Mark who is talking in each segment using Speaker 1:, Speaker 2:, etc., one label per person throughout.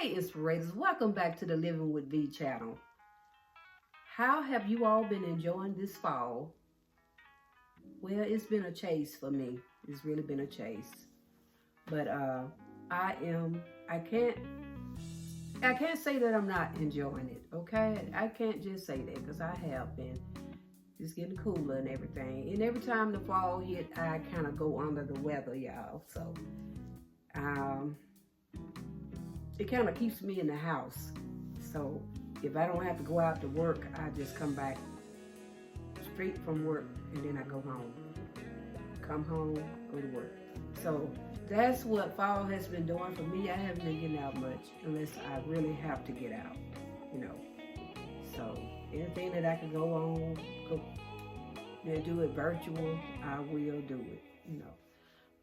Speaker 1: Hey, Inspirators, welcome back to the Living with V channel. How have you all been enjoying this fall? Well, it's been a chase for me. It's really been a chase. But I can't say that I'm not enjoying it, okay? I can't just say that because I have been. It's getting cooler and everything. And every time the fall hit, I kind of go under the weather, y'all. So, um, it kind of keeps me in the house. So if I don't have to go out to work, I just come back straight from work and then I go home. Come home, go to work. So that's what fall has been doing for me. I haven't been getting out much unless I really have to get out, you know. So anything that I can go on, do it virtual, I will do it, you know.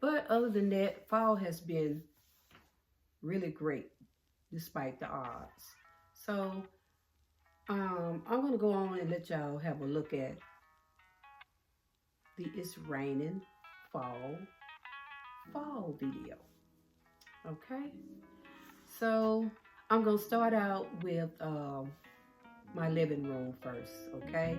Speaker 1: But other than that, fall has been really great despite the odds. So I'm gonna go on and let y'all have a look at the It's Raining Fall video. Okay, so I'm gonna start out with my living room first. Okay,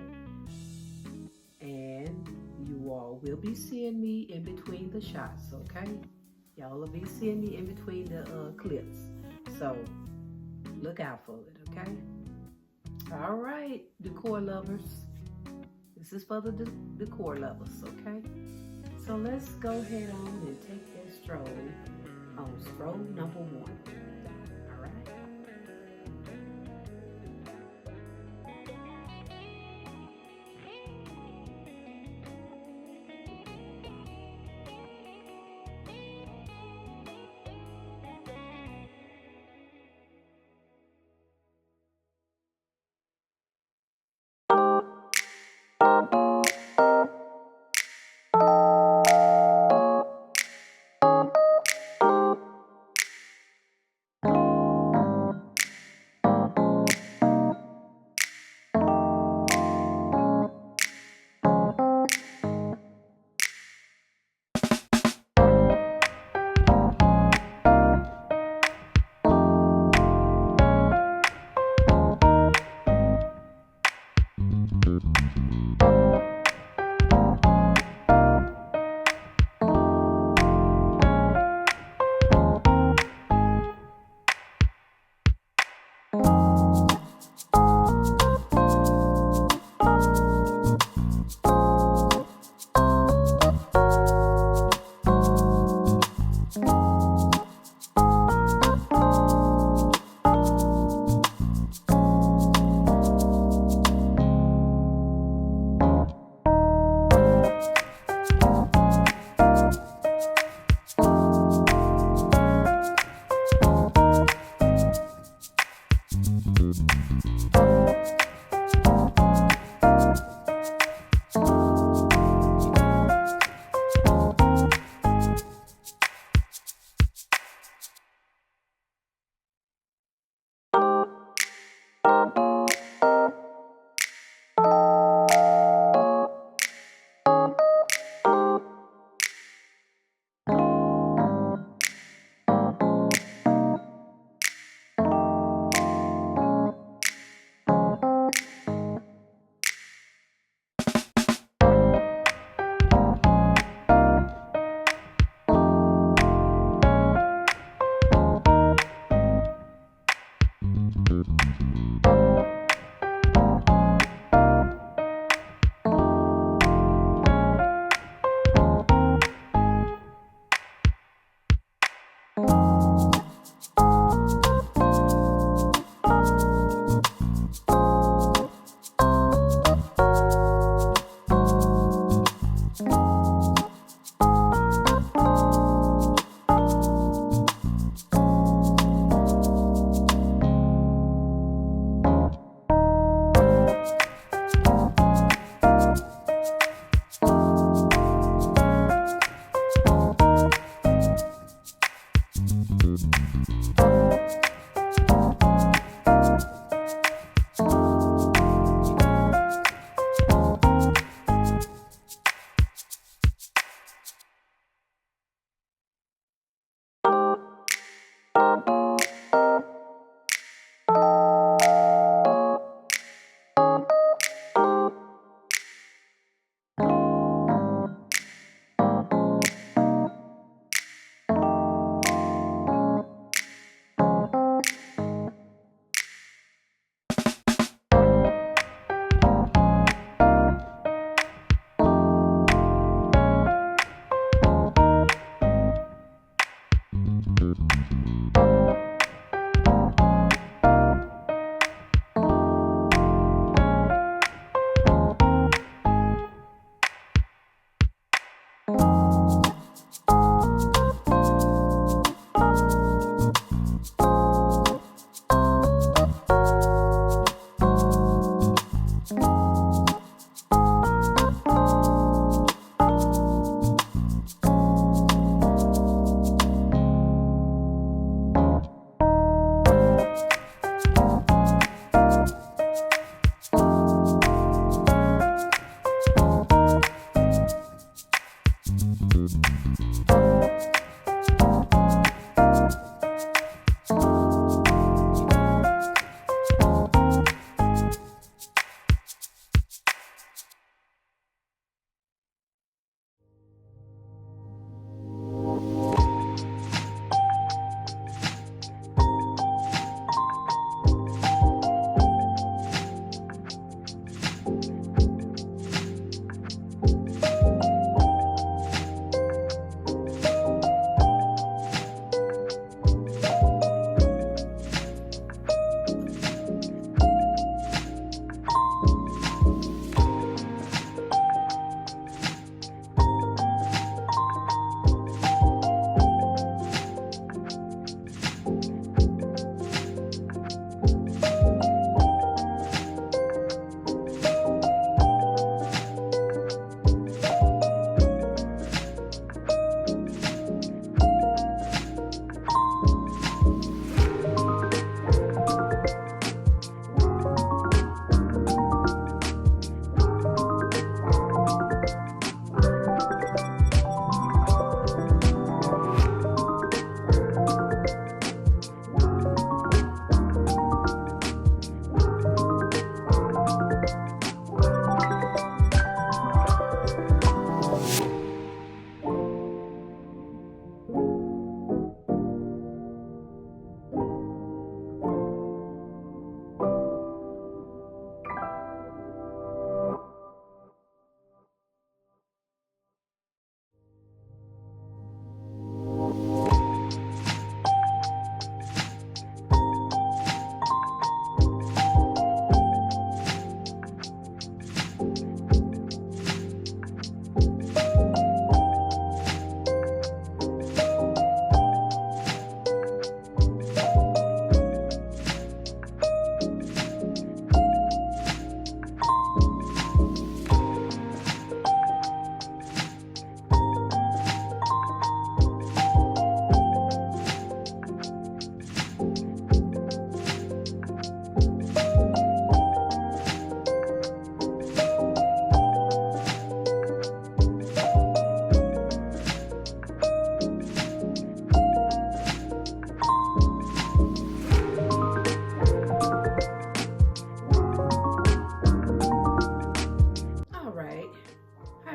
Speaker 1: and you all will be seeing me in between the shots. Okay, y'all will be seeing me in between the clips. So look out for it. Okay. All right, decor lovers. This is for the decor lovers, okay? So let's go ahead on and take that stroll on stroll number 1. All right?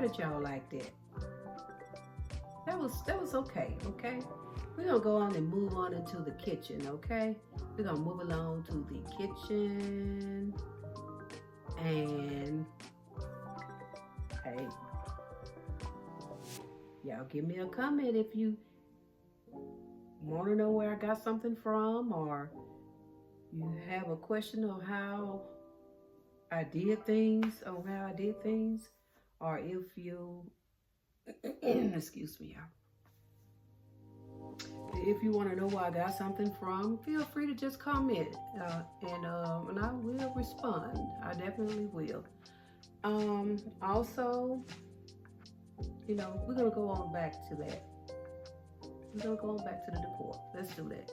Speaker 1: at y'all like that. That was okay, okay? We're gonna go on and move on into the kitchen, okay? We're gonna move along to the kitchen. And hey, y'all give me a comment if you want to know where I got something from, or you have a question on how I did things, or if you excuse me, y'all. If you want to know where I got something from, feel free to just comment, and I will respond. I definitely will. Also, you know, we're gonna go on back to that. We're gonna go on back to the decor. Let's do that.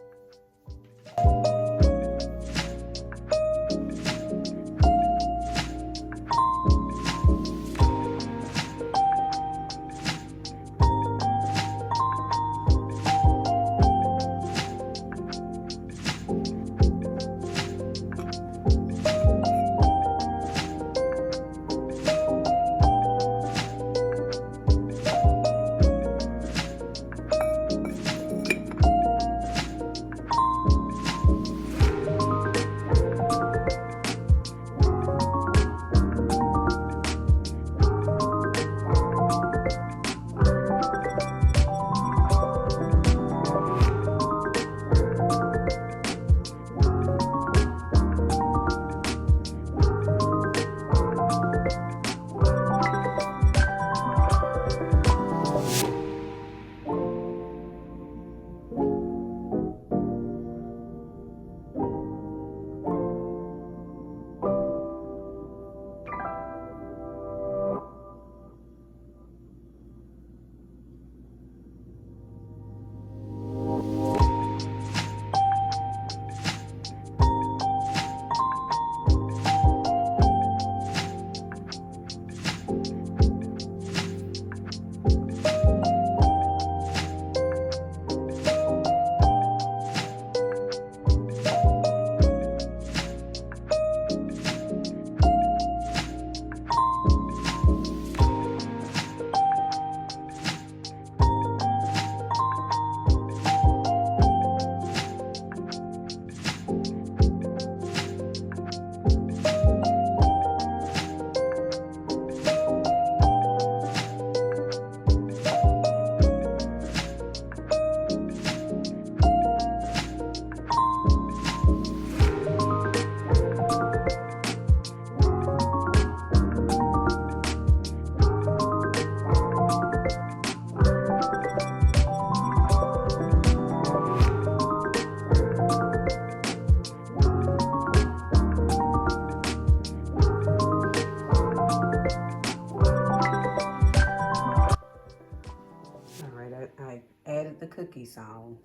Speaker 1: I added the cookies on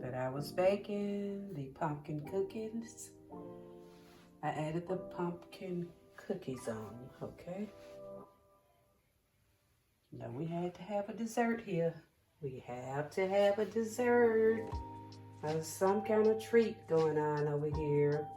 Speaker 1: that I was baking, the pumpkin cookies. I added the pumpkin cookies on, okay? Now we had to have a dessert here. We have to have a dessert. There's some kind of treat going on over here.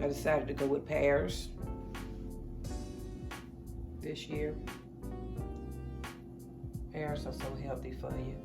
Speaker 1: I decided to go with pears this year. Pears are so healthy for you.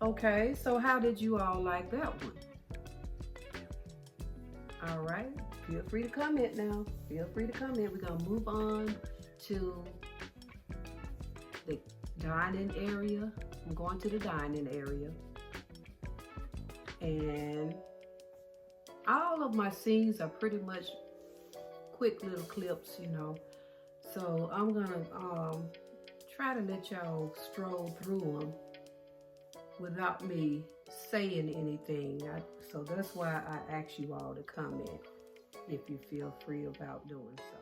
Speaker 1: Okay, so how did you all like that one? All right, feel free to comment now. Feel free to comment. We're going to move on to the dining area. I'm going to the dining area. And all of my scenes are pretty much quick little clips, you know. So I'm going to try to let y'all stroll through them without me saying anything. So that's why I ask you all to comment if you feel free about doing so.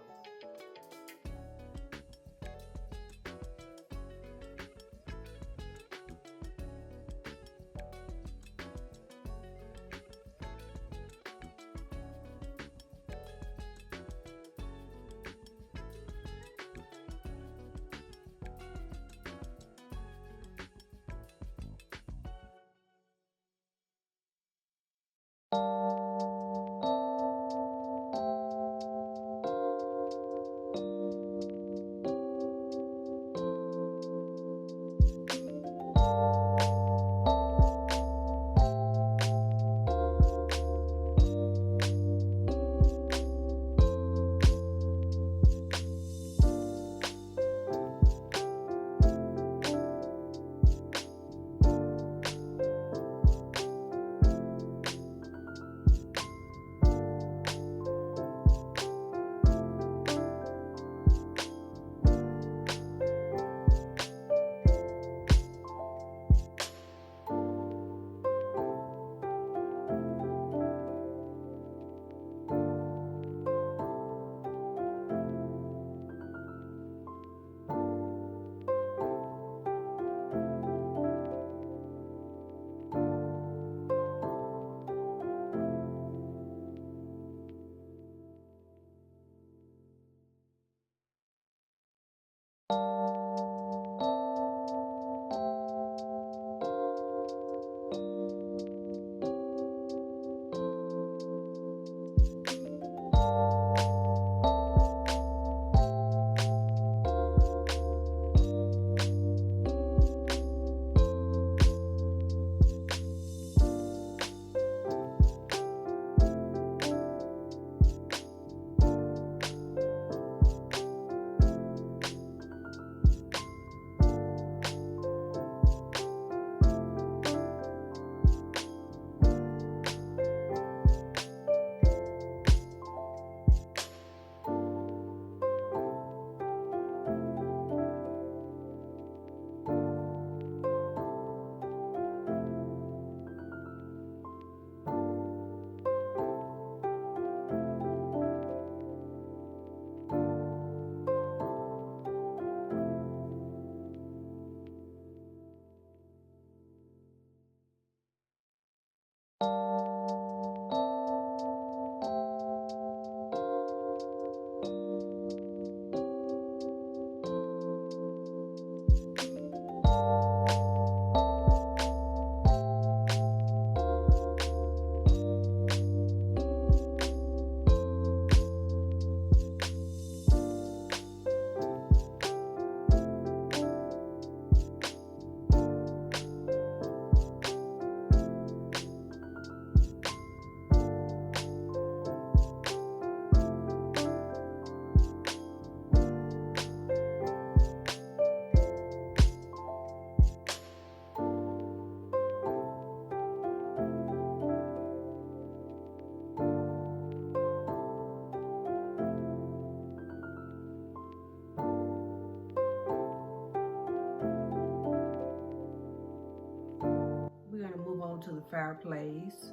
Speaker 1: fireplace.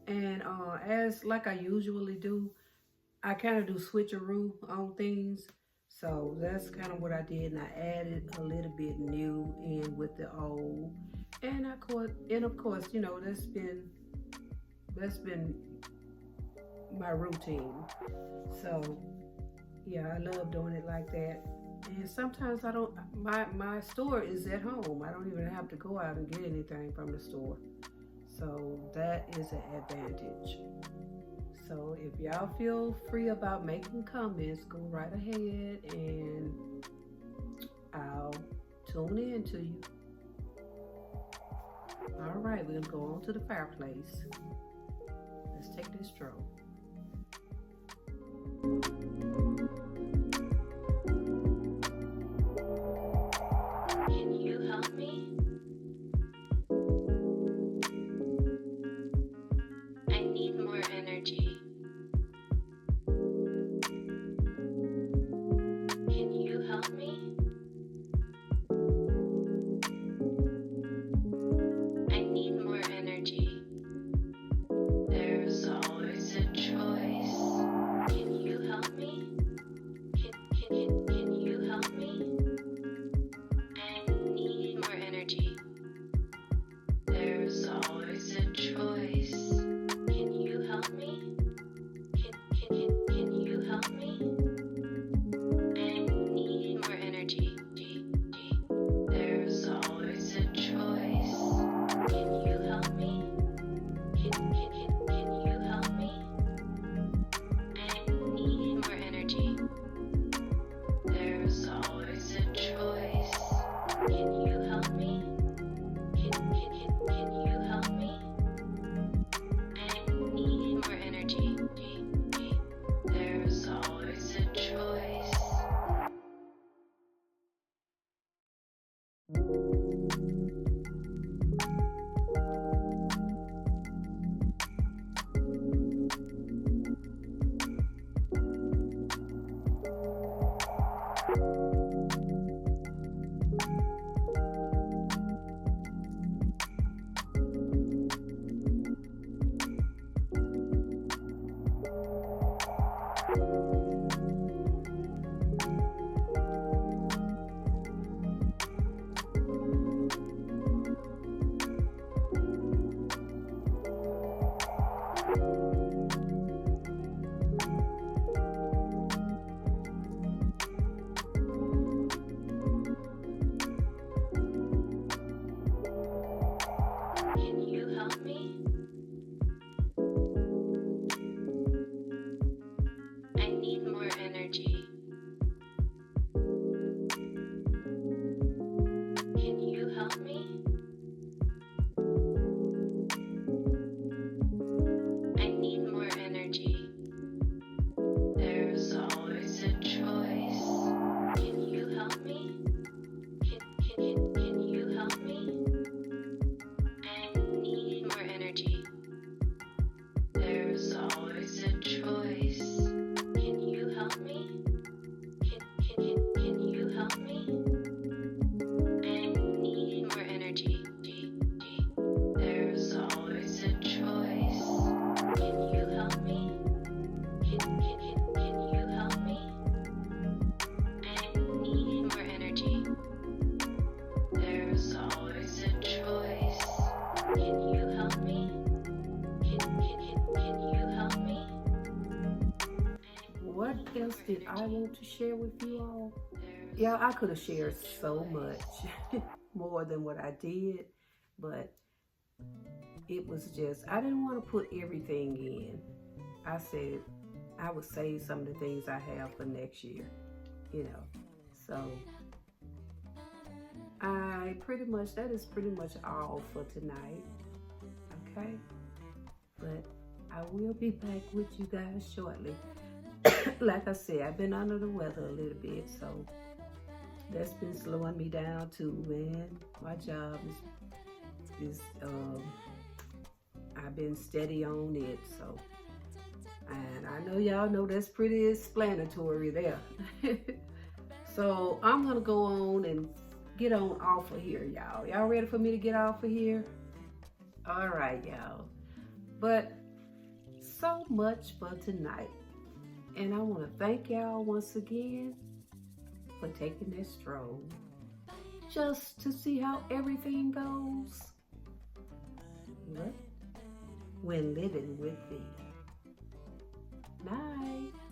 Speaker 1: And as like I usually do, I kind of do switcheroo on things. So that's kind of what I did, and I added a little bit new in with the old. And of course, you know, that's been my routine. So yeah, I love doing it like that. And sometimes I don't, my store is at home. I don't even have to go out and get anything from the store. So that is an advantage. So if y'all feel free about making comments, go right ahead and I'll tune in to you. All right, we're gonna go on to the fireplace. Let's take this stroll.
Speaker 2: Can you help me? I need more energy. Can you help me? I need more energy. There's always a choice. Can you help me? Can you help me? I need more energy. There's always a choice. Can you help me? Can you help me? I need more energy. There's always a choice. Can you help me? Can you help me? I need more energy. There's always a choice. Can you help me? Can you help me? I need more energy. There's always a choice. Can you help me? I need more energy. Can you help me? I need more energy. There's always a choice. Can you help me? Can you help me? I need more energy. There's always a choice. Can you help me? Can you help me? I need more energy. There's always a choice. Can you help me? Can you help me? I need more energy. There's always a choice. Can you help me? Can you help me?
Speaker 1: What else did I want to share with you all? Yeah, I could have shared so much more than what I did, but it was just, I didn't want to put everything in. I said I would save some of the things I have for next year, you know. So that is pretty much all for tonight, okay? But I will be back with you guys shortly. Like I said, I've been under the weather a little bit, so that's been slowing me down too, and my job is I've been steady on it, so, and I know y'all know that's pretty explanatory there. So I'm gonna go on and get on off of here, y'all. Y'all ready for me to get off of here? All right, y'all. But so much for tonight. And I want to thank y'all once again for taking this stroll just to see how everything goes when living with thee. Night.